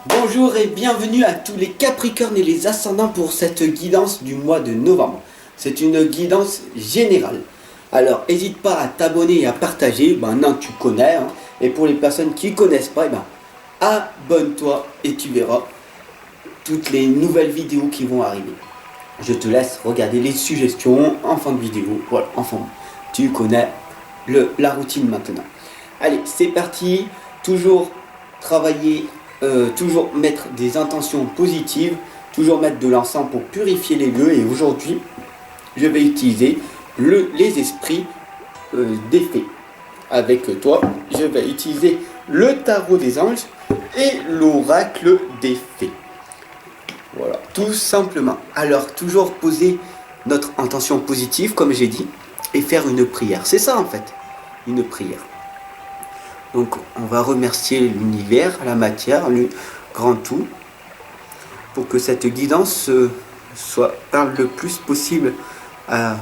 Bonjour et bienvenue à tous les Capricornes et les Ascendants pour cette guidance du mois de novembre. C'est une guidance générale. Alors n'hésite pas à t'abonner et à partager, non tu connais, hein. Et pour les personnes qui ne connaissent pas, abonne-toi et tu verras toutes les nouvelles vidéos qui vont arriver. Je te laisse regarder les suggestions en fin de vidéo. Voilà, enfin, tu connais la routine maintenant. Allez, c'est parti. Toujours travailler, toujours mettre des intentions positives, toujours mettre de l'encens pour purifier les lieux. Et aujourd'hui, je vais utiliser les esprits des fées. Avec toi, je vais utiliser le tarot des anges et l'oracle des fées. Voilà, tout simplement. Alors, toujours poser notre intention positive, comme j'ai dit, et faire une prière. C'est ça, en fait, une prière. Donc, on va remercier l'univers, la matière, le grand tout, pour que cette guidance parle le plus possible à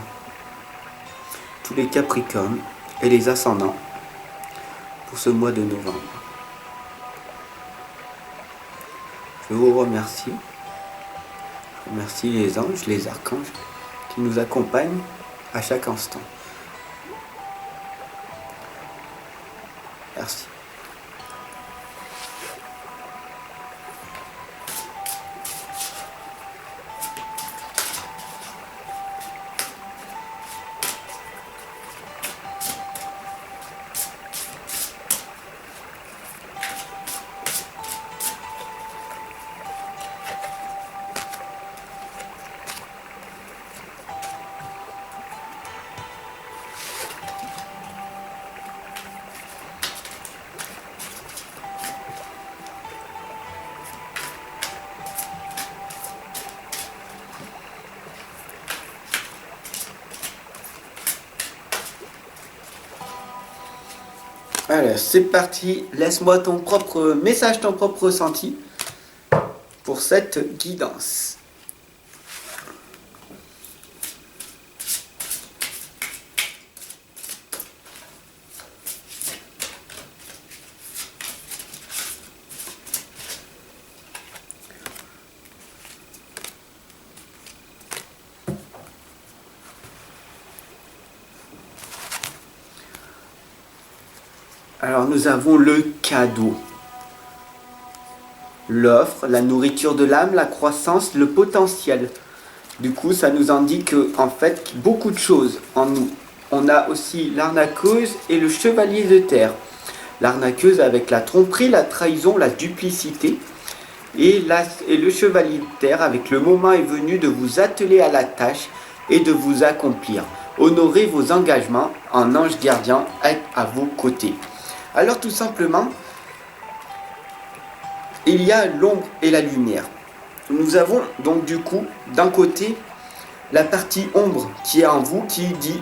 tous les Capricornes et les Ascendants pour ce mois de novembre. Je vous remercie. Je remercie les anges, les archanges qui nous accompagnent à chaque instant. Merci. Alors, c'est parti. Laisse-moi ton propre message, ton propre ressenti pour cette guidance. Alors nous avons le cadeau, l'offre, la nourriture de l'âme, la croissance, le potentiel. Du coup, ça nous indique en fait beaucoup de choses en nous. On a aussi l'arnaqueuse et le chevalier de terre. L'arnaqueuse avec la tromperie, la trahison, la duplicité. Et le chevalier de terre avec le moment est venu de vous atteler à la tâche et de vous accomplir. Honorez vos engagements, un ange gardien est à vos côtés. Alors tout simplement, il y a l'ombre et la lumière. Nous avons donc du coup, d'un côté, la partie ombre qui est en vous qui dit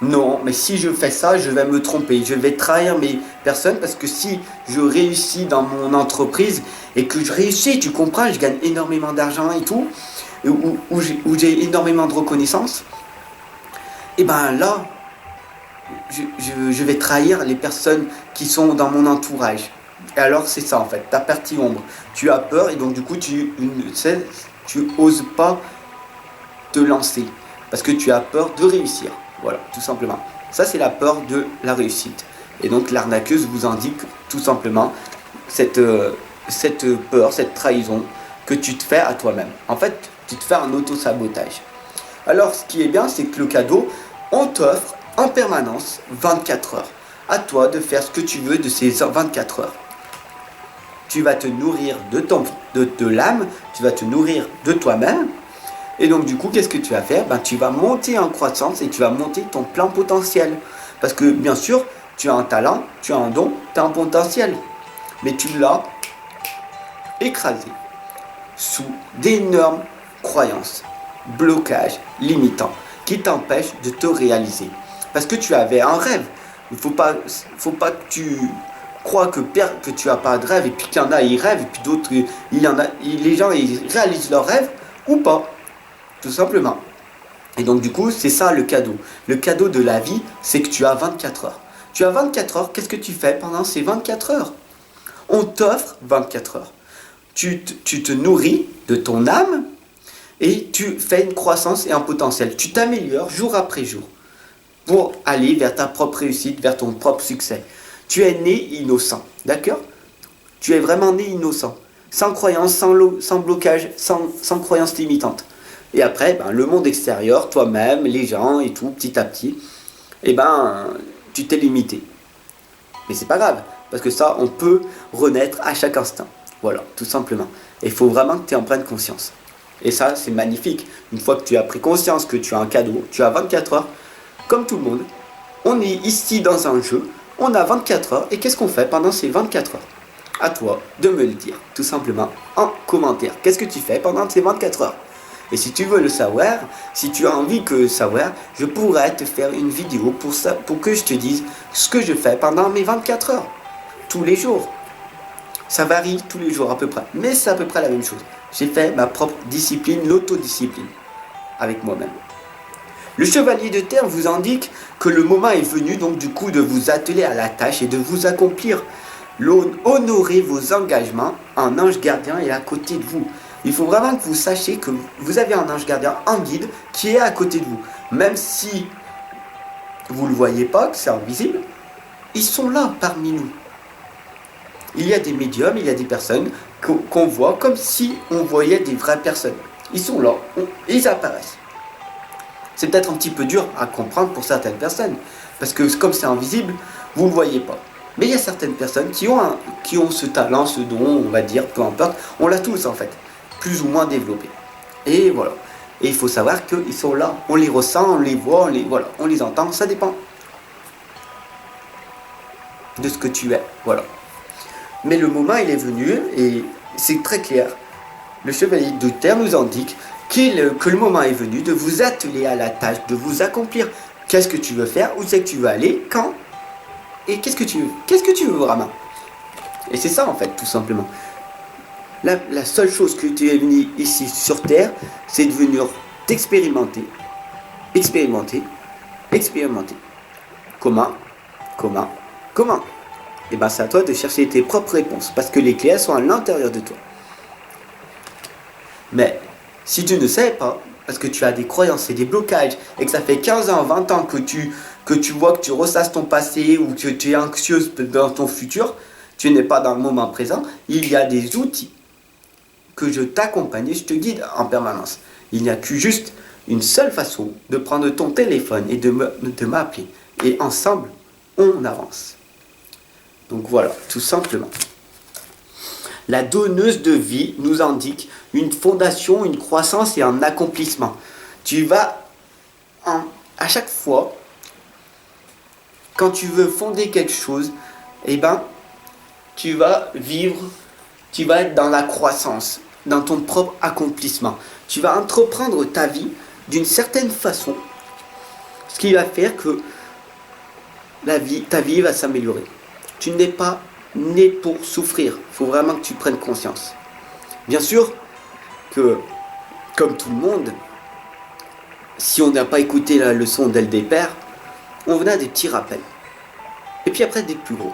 non, mais si je fais ça, je vais me tromper, je vais trahir mes personnes parce que si je réussis dans mon entreprise et que je réussis, tu comprends, je gagne énormément d'argent et tout, où j'ai énormément de reconnaissance, et ben là, je vais trahir les personnes qui sont dans mon entourage. Et alors c'est ça en fait, ta partie ombre. Tu as peur et donc du coup tu oses pas te lancer parce que tu as peur de réussir. Voilà, tout simplement. Ça c'est la peur de la réussite. Et donc l'arnaqueuse vous indique tout simplement cette peur, cette trahison que tu te fais à toi-même. En fait, tu te fais un auto-sabotage. Alors ce qui est bien, c'est que le cadeau, on t'offre en permanence 24 heures. À toi de faire ce que tu veux de ces 24 heures. Tu vas te nourrir de l'âme, tu vas te nourrir de toi-même. Et donc du coup, qu'est-ce que tu vas faire ? Tu vas monter en croissance et tu vas monter ton plein potentiel. Parce que bien sûr, tu as un talent, tu as un don, tu as un potentiel. Mais tu l'as écrasé sous d'énormes croyances, blocages limitants qui t'empêchent de te réaliser. Parce que tu avais un rêve. Il faut pas que tu crois que tu n'as pas de rêve et puis qu'il y en a ils rêvent et puis d'autres les gens ils réalisent leurs rêves ou pas, tout simplement. Et donc du coup c'est ça le cadeau. Le cadeau de la vie, c'est que tu as 24 heures. Tu as 24 heures, qu'est-ce que tu fais pendant ces 24 heures ? On t'offre 24 heures tu te nourris de ton âme et tu fais une croissance et un potentiel. Tu t'améliores jour après jour pour aller vers ta propre réussite, vers ton propre succès. Tu es né innocent, d'accord? Tu es vraiment né innocent, sans croyance, sans blocage, sans croyance limitante. Et après, le monde extérieur, toi-même, les gens et tout, petit à petit, tu t'es limité. Mais c'est pas grave, parce que ça, on peut renaître à chaque instant. Voilà, tout simplement. Et il faut vraiment que tu en prennes conscience. Et ça, c'est magnifique. Une fois que tu as pris conscience que tu as un cadeau, tu as 24 heures, comme tout le monde. On est ici dans un jeu, on a 24 heures, et qu'est-ce qu'on fait pendant ces 24 heures? À toi de me le dire, tout simplement, en commentaire. Qu'est-ce que tu fais pendant ces 24 heures? Et si tu veux le savoir, si tu as envie de savoir, je pourrais te faire une vidéo pour ça, pour que je te dise ce que je fais pendant mes 24 heures, tous les jours. Ça varie tous les jours à peu près, mais c'est à peu près la même chose. J'ai fait ma propre discipline, l'autodiscipline, avec moi-même. Le chevalier de terre vous indique que le moment est venu donc du coup de vous atteler à la tâche et de vous accomplir. Honorez vos engagements, un ange gardien est à côté de vous. Il faut vraiment que vous sachiez que vous avez un ange gardien, un guide qui est à côté de vous. Même si vous ne le voyez pas, que c'est invisible, ils sont là parmi nous. Il y a des médiums, il y a des personnes qu'on voit comme si on voyait des vraies personnes. Ils sont là, ils apparaissent. C'est peut-être un petit peu dur à comprendre pour certaines personnes, parce que comme c'est invisible, vous ne le voyez pas. Mais il y a certaines personnes qui ont ce talent, ce don, on va dire, peu importe, on l'a tous en fait, plus ou moins développé. Et voilà. Et il faut savoir qu'ils sont là, on les ressent, on les voit, on les entend, ça dépend de ce que tu es, voilà. Mais le moment il est venu et c'est très clair. Le chevalier de terre nous indique que le moment est venu de vous atteler à la tâche, de vous accomplir. Qu'est-ce que tu veux faire, où c'est que tu veux aller, quand, et qu'est-ce que tu veux. Qu'est-ce que tu veux vraiment? Et c'est ça en fait, tout simplement. La seule chose que tu es venu ici sur terre, c'est de venir t'expérimenter. Expérimenter. Comment? Et c'est à toi de chercher tes propres réponses, parce que les clés elles sont à l'intérieur de toi. Mais si tu ne sais pas, parce que tu as des croyances et des blocages, et que ça fait 15 ans, 20 ans que tu vois que tu ressasses ton passé, ou que tu es anxieuse dans ton futur, tu n'es pas dans le moment présent, il y a des outils que je t'accompagne et je te guide en permanence. Il n'y a que juste une seule façon de prendre ton téléphone et de m'appeler. Et ensemble, on avance. Donc voilà, tout simplement. La donneuse de vie nous indique une fondation, une croissance et un accomplissement. Tu vas, à chaque fois, quand tu veux fonder quelque chose, tu vas vivre, tu vas être dans la croissance, dans ton propre accomplissement. Tu vas entreprendre ta vie d'une certaine façon, ce qui va faire que ta vie va s'améliorer. Tu n'es pas né pour souffrir. Il faut vraiment que tu prennes conscience. Bien sûr que, comme tout le monde, si on n'a pas écouté la leçon dès le départ, on a des petits rappels. Et puis après des plus gros.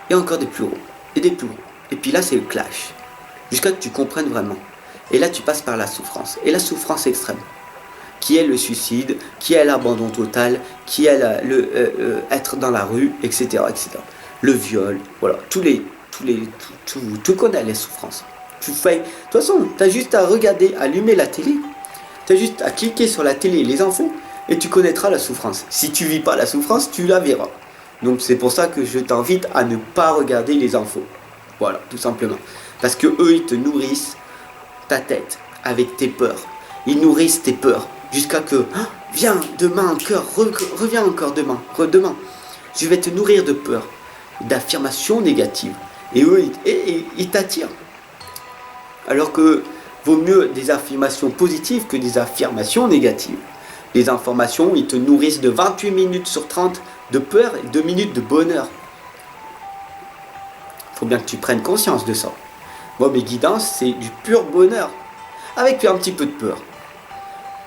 Et encore des plus gros. Et des plus gros. Et puis là c'est le clash. Jusqu'à ce que tu comprennes vraiment. Et là tu passes par la souffrance. Et la souffrance extrême. Qui est le suicide, qui est l'abandon total, qui est être dans la rue, etc. etc. Le viol, voilà, tu connais les souffrances. De toute façon, tu as juste à regarder, allumer la télé, tu as juste à cliquer sur la télé, les infos, et tu connaîtras la souffrance. Si tu vis pas la souffrance, tu la verras. Donc c'est pour ça que je t'invite à ne pas regarder les infos. Voilà, tout simplement. Parce que eux, ils te nourrissent ta tête avec tes peurs. Ils nourrissent tes peurs jusqu'à que, viens, demain encore, reviens encore demain. Je vais te nourrir de peur, d'affirmations négatives. Et eux, ils t'attirent. Alors que vaut mieux des affirmations positives que des affirmations négatives. Les informations, ils te nourrissent de 28 minutes sur 30 de peur et 2 minutes de bonheur. Il faut bien que tu prennes conscience de ça. Moi, mes guidances, c'est du pur bonheur. Avec un petit peu de peur.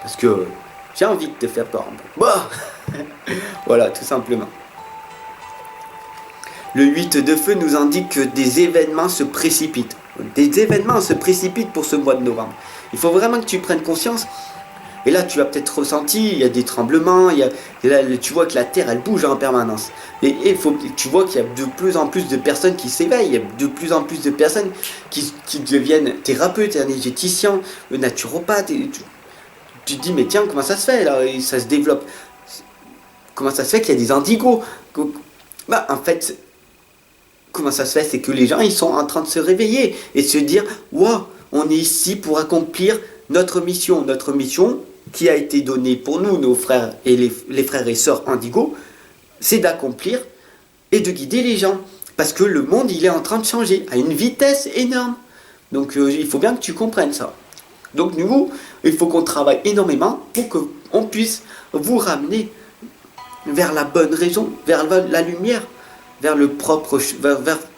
Parce que j'ai envie de te faire peur. Bah voilà, tout simplement. Le 8 de feu nous indique que des événements se précipitent. Des événements se précipitent pour ce mois de novembre. Il faut vraiment que tu prennes conscience. Et là, tu as peut-être ressenti, il y a des tremblements, là, tu vois que la Terre, elle bouge en permanence. Tu vois qu'il y a de plus en plus de personnes qui s'éveillent, il y a de plus en plus de personnes qui deviennent thérapeutes, énergéticiens, naturopathes. Et tu te dis, mais tiens, comment ça se fait là? Et ça se développe. Comment ça se fait qu'il y a des indigos? Bah, en fait, comment ça se fait? C'est que les gens, ils sont en train de se réveiller et de se dire, waouh, on est ici pour accomplir notre mission. Notre mission, qui a été donnée pour nous, nos frères et les frères et sœurs indigos, c'est d'accomplir et de guider les gens. Parce que le monde, il est en train de changer à une vitesse énorme. Donc, il faut bien que tu comprennes ça. Donc, nous, il faut qu'on travaille énormément pour qu'on puisse vous ramener vers la bonne raison, vers la lumière, vers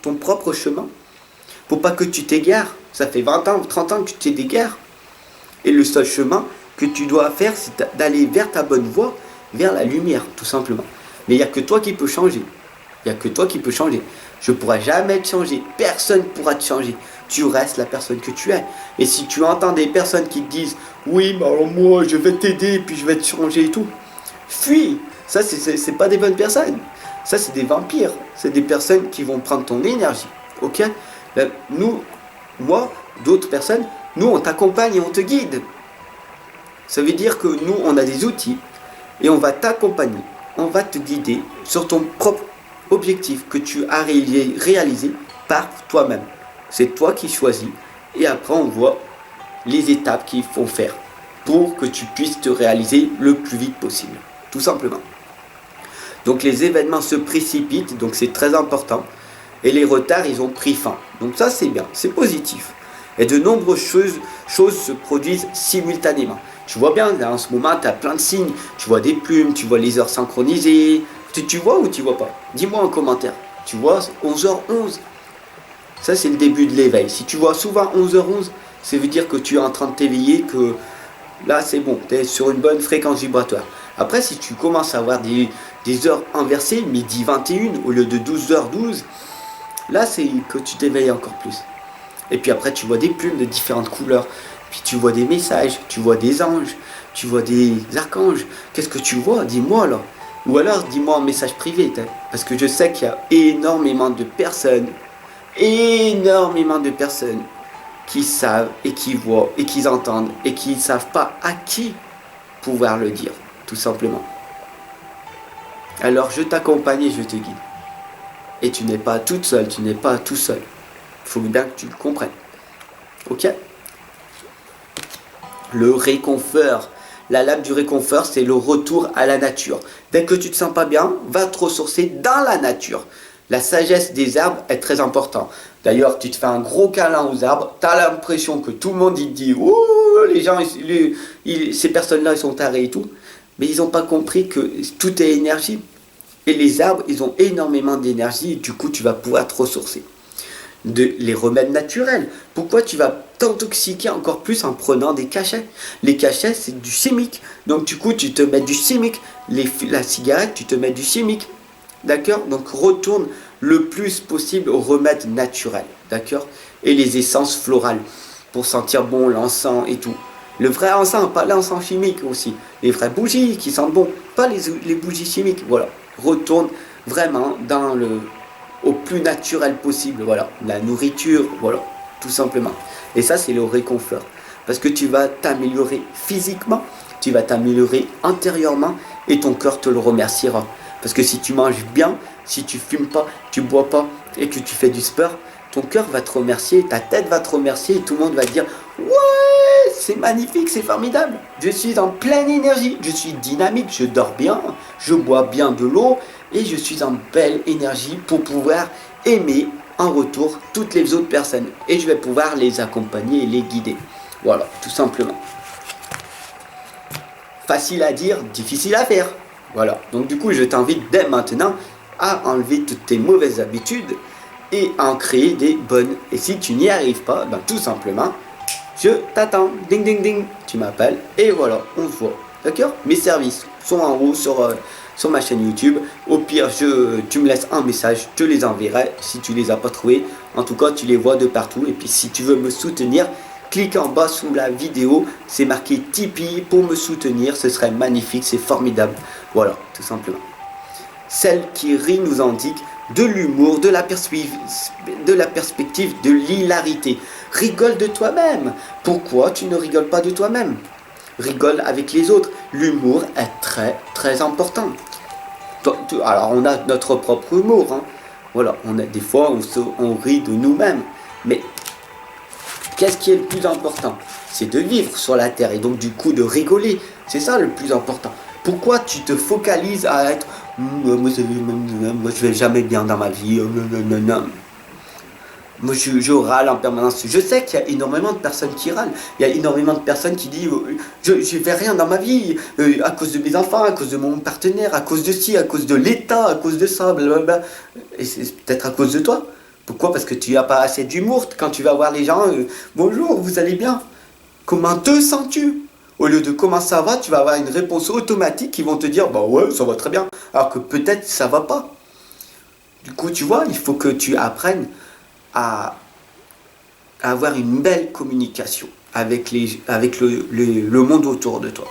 ton propre chemin. Pour pas que tu t'égares. Ça fait 20 ans, 30 ans que tu t'égares. Et le seul chemin que tu dois faire, c'est d'aller vers ta bonne voie, vers la lumière, tout simplement. Mais il n'y a que toi qui peux changer. Il n'y a que toi qui peux changer. Je ne pourrai jamais te changer. Personne ne pourra te changer. Tu restes la personne que tu es. Et si tu entends des personnes qui te disent « Oui, mais alors moi, je vais t'aider, puis je vais te changer et tout », fuis. Ça, c'est pas des bonnes personnes. Ça, c'est des vampires. C'est des personnes qui vont prendre ton énergie. Ok? Moi, d'autres personnes, nous, on t'accompagne et on te guide. Ça veut dire que nous, on a des outils et on va t'accompagner. On va te guider sur ton propre objectif que tu as réalisé par toi-même. C'est toi qui choisis et après, on voit les étapes qu'il faut faire pour que tu puisses te réaliser le plus vite possible. Tout simplement. Donc les événements se précipitent, donc c'est très important. Et les retards, ils ont pris fin. Donc ça, c'est bien, c'est positif. Et de nombreuses choses se produisent simultanément. Tu vois bien, là, en ce moment, tu as plein de signes. Tu vois des plumes, tu vois les heures synchronisées. Tu vois ou tu vois pas? Dis-moi en commentaire. Tu vois 11h11. Ça, c'est le début de l'éveil. Si tu vois souvent 11h11, ça veut dire que tu es en train de t'éveiller, que là, c'est bon, tu es sur une bonne fréquence vibratoire. Après, si tu commences à avoir des heures inversées, midi 21 au lieu de 12h12, là, c'est que tu t'éveilles encore plus. Et puis après, tu vois des plumes de différentes couleurs. Puis tu vois des messages, tu vois des anges, tu vois des archanges. Qu'est-ce que tu vois? Dis-moi là. Ou alors, dis-moi en message privé. Parce que je sais qu'il y a énormément de personnes qui savent et qui voient et qui entendent et qui ne savent pas à qui pouvoir le dire, tout simplement. Alors, je t'accompagne et je te guide. Et tu n'es pas toute seule, tu n'es pas tout seul. Il faut bien que tu le comprennes. Ok? Le réconfort. La lame du réconfort, c'est le retour à la nature. Dès que tu te sens pas bien, va te ressourcer dans la nature. La sagesse des arbres est très importante. D'ailleurs, tu te fais un gros câlin aux arbres, tu as l'impression que tout le monde il te dit « Ouh, les gens, ces personnes-là, ils sont tarés et tout. » Mais ils n'ont pas compris que tout est énergie. Et les arbres, ils ont énormément d'énergie et du coup, tu vas pouvoir te ressourcer. Les remèdes naturels. Pourquoi tu vas t'intoxiquer encore plus en prenant des cachets? Les cachets, c'est du chimique. Donc du coup, tu te mets du chimique. La cigarette, tu te mets du chimique. D'accord? Donc retourne le plus possible aux remèdes naturels. D'accord? Et les essences florales. Pour sentir bon l'encens et tout. Le vrai encens, pas l'encens chimique aussi. Les vraies bougies qui sentent bon. Pas les bougies chimiques. Voilà. Retourne vraiment au plus naturel possible, voilà, la nourriture, voilà, tout simplement. Et ça, c'est le réconfort. Parce que tu vas t'améliorer physiquement, tu vas t'améliorer intérieurement et ton cœur te le remerciera. Parce que si tu manges bien, si tu fumes pas, tu bois pas et que tu fais du sport, ton cœur va te remercier, ta tête va te remercier et tout le monde va te dire « Ouais, c'est magnifique, c'est formidable, je suis en pleine énergie, je suis dynamique, je dors bien, je bois bien de l'eau et je suis en belle énergie pour pouvoir aimer en retour toutes les autres personnes et je vais pouvoir les accompagner et les guider. » Voilà, tout simplement. Facile à dire, difficile à faire. Voilà, donc du coup je t'invite dès maintenant à enlever toutes tes mauvaises habitudes et à en créer des bonnes. Et si tu n'y arrives pas, ben tout simplement, je t'attends. Ding ding ding, tu m'appelles et voilà, on se voit. D'accord? Mes services sont en haut sur ma chaîne YouTube. Au pire, tu me laisses un message, je te les enverrai si tu les as pas trouvés. En tout cas, tu les vois de partout. Et puis si tu veux me soutenir, clique en bas sous la vidéo, c'est marqué Tipeee pour me soutenir, ce serait magnifique, c'est formidable. Voilà, tout simplement. Celle qui rit nous indique de l'humour, de la perspective, de l'hilarité. Rigole de toi-même. Pourquoi tu ne rigoles pas de toi-même? Rigole avec les autres. L'humour est très très important. Alors on a notre propre humour. Hein. Voilà, des fois on rit de nous-mêmes. Mais qu'est-ce qui est le plus important? C'est de vivre sur la terre et donc du coup de rigoler. C'est ça le plus important. Pourquoi tu te focalises à être moi je vais jamais bien dans ma vie. Moi je râle en permanence. Je sais qu'il y a énormément de personnes qui râlent. Il y a énormément de personnes qui disent je fais rien dans ma vie à cause de mes enfants, à cause de mon partenaire, à cause de ci, à cause de l'État, à cause de ça, blablabla. Et c'est peut-être à cause de toi. Pourquoi? Parce que tu n'as pas assez d'humour quand tu vas voir les gens. Bonjour, vous allez bien? Comment te sens-tu? Au lieu de comment ça va, tu vas avoir une réponse automatique qui vont te dire bah ouais, ça va très bien. Alors que peut-être ça va pas. Du coup, tu vois, il faut que tu apprennes à avoir une belle communication avec le monde autour de toi.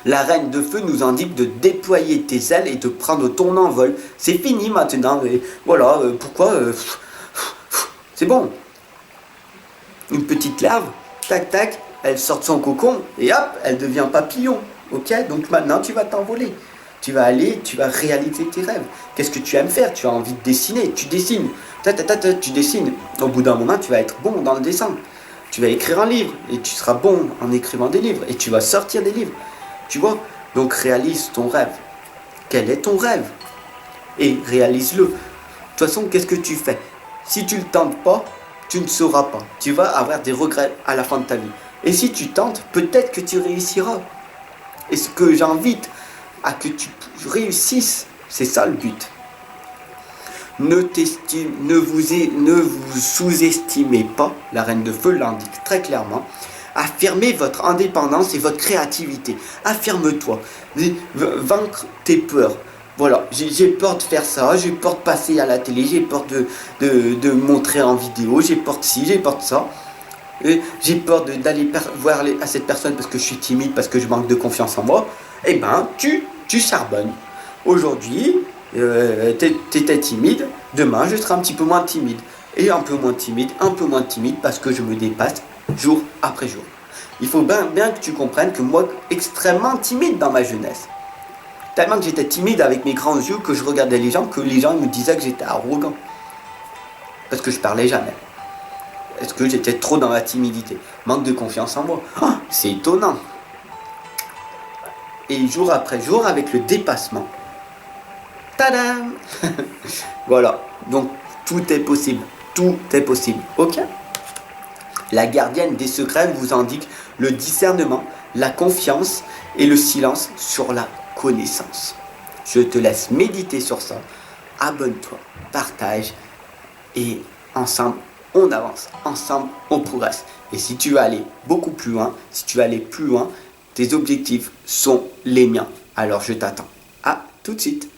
La reine de feu nous indique de déployer tes ailes et de prendre ton envol. C'est fini maintenant. Et voilà, pourquoi c'est bon. Une petite larve, tac tac, elle sort de son cocon et hop, elle devient papillon. Ok, donc maintenant tu vas t'envoler. Tu vas aller, tu vas réaliser tes rêves. Qu'est-ce que tu aimes faire? Tu as envie de dessiner, tu dessines. Tu dessines. Au bout d'un moment, tu vas être bon dans le dessin. Tu vas écrire un livre et tu seras bon en écrivant des livres et tu vas sortir des livres. Tu vois? Donc réalise ton rêve. Quel est ton rêve? Et réalise-le. De toute façon, qu'est-ce que tu fais? Si tu ne le tentes pas, tu ne sauras pas. Tu vas avoir des regrets à la fin de ta vie. Et si tu tentes, peut-être que tu réussiras. Et ce que j'invite à que tu réussisses, c'est ça le but. Ne vous sous-estimez pas, la reine de feu l'indique très clairement. Affirmez votre indépendance et votre créativité. Affirme-toi. Vaincre tes peurs. Voilà, j'ai peur de faire ça, j'ai peur de passer à la télé, j'ai peur de montrer en vidéo, j'ai peur de ci, j'ai peur de ça. J'ai peur d'aller voir à cette personne parce que je suis timide, parce que je manque de confiance en moi. Eh ben, tu charbonnes. Aujourd'hui, t'étais timide, demain je serai un petit peu moins timide. Et un peu moins timide parce que je me dépasse jour après jour. Il faut bien que tu comprennes que moi, extrêmement timide dans ma jeunesse. Tellement que j'étais timide avec mes grands yeux que je regardais les gens, que les gens me disaient que j'étais arrogant. Parce que je parlais jamais. Est-ce que j'étais trop dans la timidité? Manque de confiance en moi. Oh, c'est étonnant. Et jour après jour, avec le dépassement. Tadam. Voilà. Donc, tout est possible. Tout est possible. Ok? La gardienne des secrets vous indique le discernement, la confiance et le silence sur la connaissance. Je te laisse méditer sur ça. Abonne-toi, partage et ensemble, on avance. Ensemble, on progresse. Et si tu veux aller beaucoup plus loin, tes objectifs sont les miens. Alors je t'attends. À tout de suite.